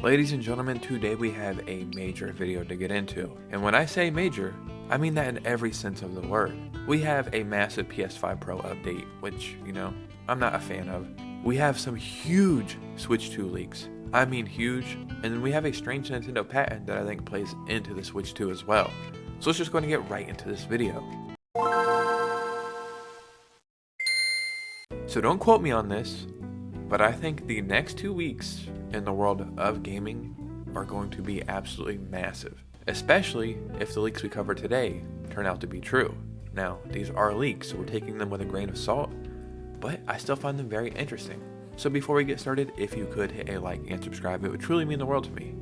Ladies and gentlemen, today we have a major video to get into. And when I say major, I mean that in every sense of the word. We have a massive PS5 Pro update, which, I'm not a fan of. We have some huge Switch 2 leaks. I mean huge. And then we have a strange Nintendo patent that I think plays into the Switch 2 as well. So let's just go and get right into this video. So don't quote me on this, but I think the next 2 weeks in the world of gaming are going to be absolutely massive, especially if the leaks we cover today turn out to be true. Now, these are leaks, so we're taking them with a grain of salt, but I still find them very interesting. So before we get started, if you could hit a like and subscribe, it would truly mean the world to me.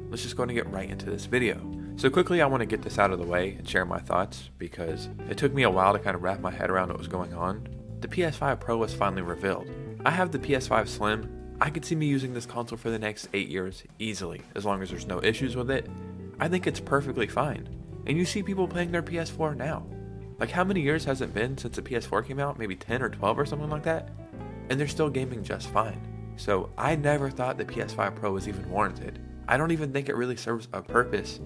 Let's just go and get right into this video. So quickly, I want to get this out of the way and share my thoughts because it took me a while to kind of wrap my head around what was going on. The PS5 Pro was finally revealed. I have the PS5 Slim. I could see me using this console for the next 8 years easily, as long as there's no issues with it. I think it's perfectly fine. And you see people playing their PS4 now. Like, how many years has it been since the PS4 came out? Maybe 10 or 12 or something like that? And they're still gaming just fine. So I never thought the PS5 Pro was even warranted. I don't even think it really serves a purpose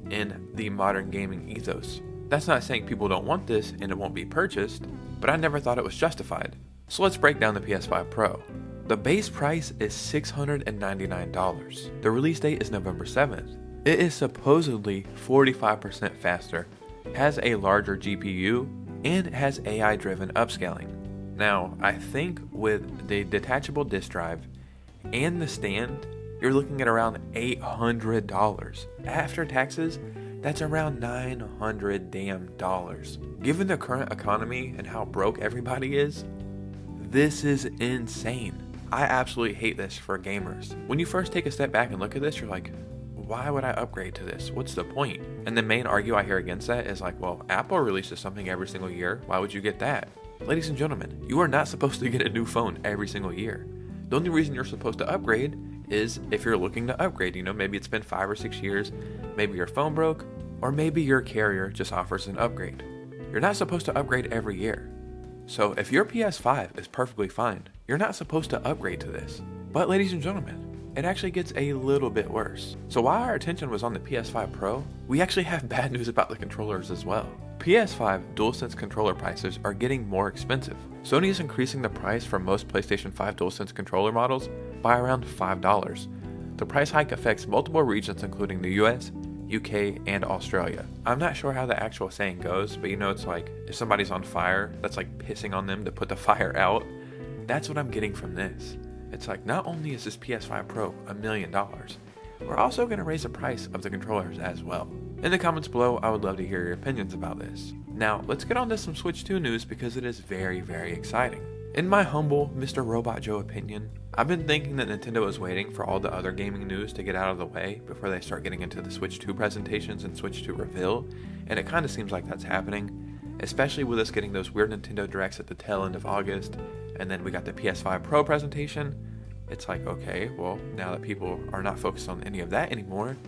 in the modern gaming ethos. That's not saying people don't want this and it won't be purchased, but I never thought it was justified. So let's break down the PS5 Pro. The base price is $699. The release date is November 7th. It is supposedly 45% faster, has a larger GPU, and has AI-driven upscaling. Now, I think with the detachable disk drive and the stand, you're looking at around $800. After taxes, that's around $900 damn dollars. Given the current economy and how broke everybody is, this is insane. I absolutely hate this for gamers. When you first take a step back and look at this, you're like, why would I upgrade to this? What's the point? And the main argument I hear against that is like, well, Apple releases something every single year. Why would you get that? Ladies and gentlemen, you are not supposed to get a new phone every single year. The only reason you're supposed to upgrade is if you're looking to upgrade. Maybe it's been 5 or 6 years, maybe your phone broke, or maybe your carrier just offers an upgrade. You're not supposed to upgrade every year. So if your PS5 is perfectly fine, you're not supposed to upgrade to this. But ladies and gentlemen, it actually gets a little bit worse. So while our attention was on the PS5 Pro, we actually have bad news about the controllers as well. PS5 DualSense controller prices are getting more expensive. Sony is increasing the price for most PlayStation 5 DualSense controller models by around $5. The price hike affects multiple regions including the US, UK, and Australia. I'm not sure how the actual saying goes, but it's like if somebody's on fire, that's like pissing on them to put the fire out. That's what I'm getting from this. It's like not only is this PS5 Pro $1 million, we're also going to raise the price of the controllers as well. In the comments below, I would love to hear your opinions about this. Now, let's get on to some Switch 2 news because it is very, very exciting. In my humble Mr. Robot Joe opinion, I've been thinking that Nintendo is waiting for all the other gaming news to get out of the way before they start getting into the Switch 2 presentations and Switch 2 reveal, and it kind of seems like that's happening, especially with us getting those weird Nintendo Directs at the tail end of August, and then we got the PS5 Pro presentation. It's like, okay, well, now that people are not focused on any of that anymore,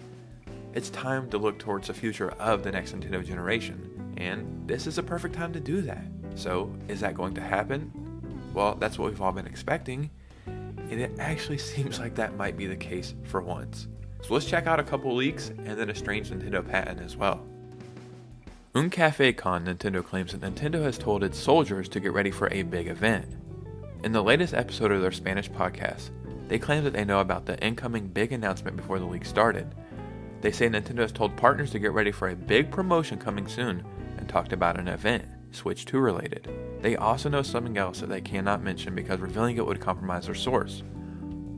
it's time to look towards the future of the next Nintendo generation, and this is a perfect time to do that. So, is that going to happen? Well, that's what we've all been expecting, and it actually seems like that might be the case for once. So let's check out a couple leaks and then a strange Nintendo patent as well. Un Café Con Nintendo claims that Nintendo has told its soldiers to get ready for a big event. In the latest episode of their Spanish podcast, they claim that they know about the incoming big announcement before the leak started. They say Nintendo has told partners to get ready for a big promotion coming soon and talked about an event, Switch 2 related. They also know something else that they cannot mention because revealing it would compromise their source.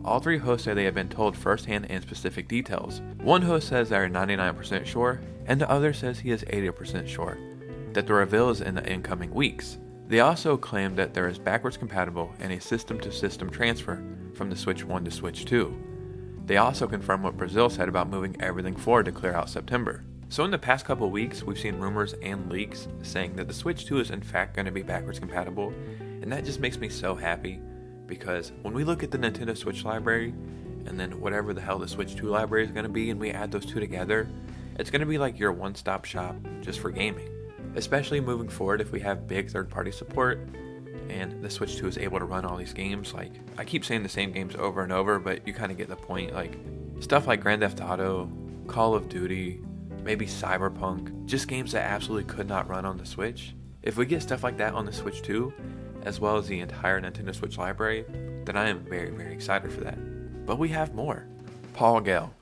All three hosts say they have been told firsthand and specific details. One host says they are 99% sure, and the other says he is 80% sure that the reveal is in the incoming weeks. They also claim that there is backwards compatible and a system-to-system transfer from the Switch 1 to Switch 2. They also confirm what Brazil said about moving everything forward to clear out September. So in the past couple of weeks, we've seen rumors and leaks saying that the Switch 2 is in fact going to be backwards compatible, and that just makes me so happy because when we look at the Nintendo Switch library and then whatever the hell the Switch 2 library is going to be and we add those two together, it's going to be like your one-stop shop just for gaming. Especially moving forward if we have big third-party support and the Switch 2 is able to run all these games. Like, I keep saying the same games over and over, but you kind of get the point. Like, Stuff like Grand Theft Auto, Call of Duty, maybe Cyberpunk, just games that absolutely could not run on the Switch. If we get stuff like that on the Switch too, as well as the entire Nintendo Switch library, then I am very, very excited for that. But we have more. Paul Gale.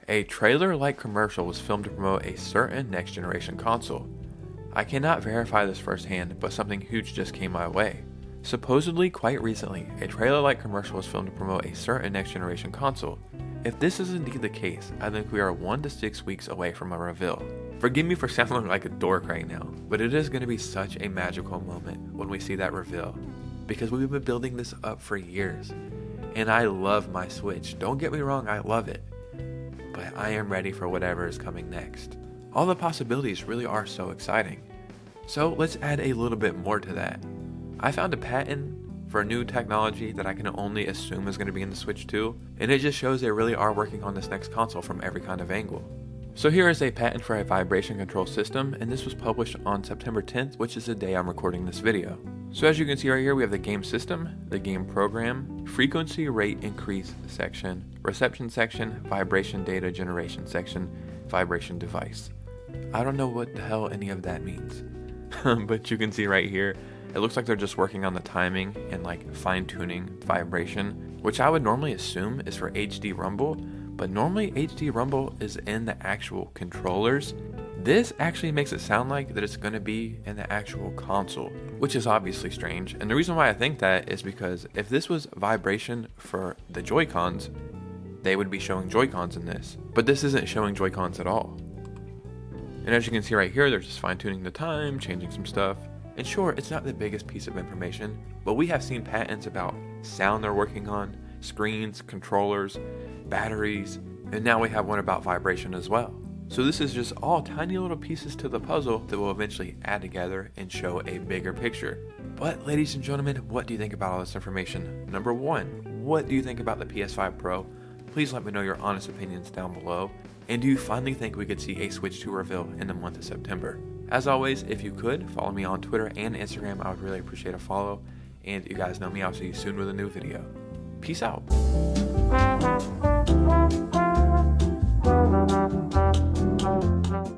A trailer-like commercial was filmed to promote a certain next-generation console. I cannot verify this firsthand, but something huge just came my way. Supposedly, quite recently, a trailer-like commercial was filmed to promote a certain next-generation console. If this is indeed the case, I think we are 1 to 6 weeks away from a reveal. Forgive me for sounding like a dork right now, but it is going to be such a magical moment when we see that reveal, because we've been building this up for years, and I love my Switch. Don't get me wrong, I love it, but I am ready for whatever is coming next. All the possibilities really are so exciting. So let's add a little bit more to that. I found a patent for a new technology that I can only assume is going to be in the Switch 2, and it just shows they really are working on this next console from every kind of angle. So here is a patent for a vibration control system, and this was published on September 10th, which is the day I'm recording this video. So as you can see right here, we have the game system, the game program, frequency rate increase section, reception section, vibration data generation section, vibration device. I don't know what the hell any of that means, but you can see right here, it looks like they're just working on the timing and like fine-tuning vibration, which I would normally assume is for HD rumble, but normally HD rumble is in the actual controllers. This actually makes it sound like that it's going to be in the actual console, which is obviously strange. And the reason why I think that is because if this was vibration for the Joy-Cons, they would be showing Joy-Cons in this, but this isn't showing Joy-Cons at all. And as you can see right here, they're just fine-tuning the time, changing some stuff. And sure, it's not the biggest piece of information, but we have seen patents about sound they're working on, screens, controllers, batteries, and now we have one about vibration as well. So this is just all tiny little pieces to the puzzle that will eventually add together and show a bigger picture. But ladies and gentlemen, what do you think about all this information? Number one, what do you think about the PS5 Pro? Please let me know your honest opinions down below. And do you finally think we could see a Switch 2 reveal in the month of September? As always, if you could, follow me on Twitter and Instagram. I would really appreciate a follow. And you guys know me, I'll see you soon with a new video. Peace out.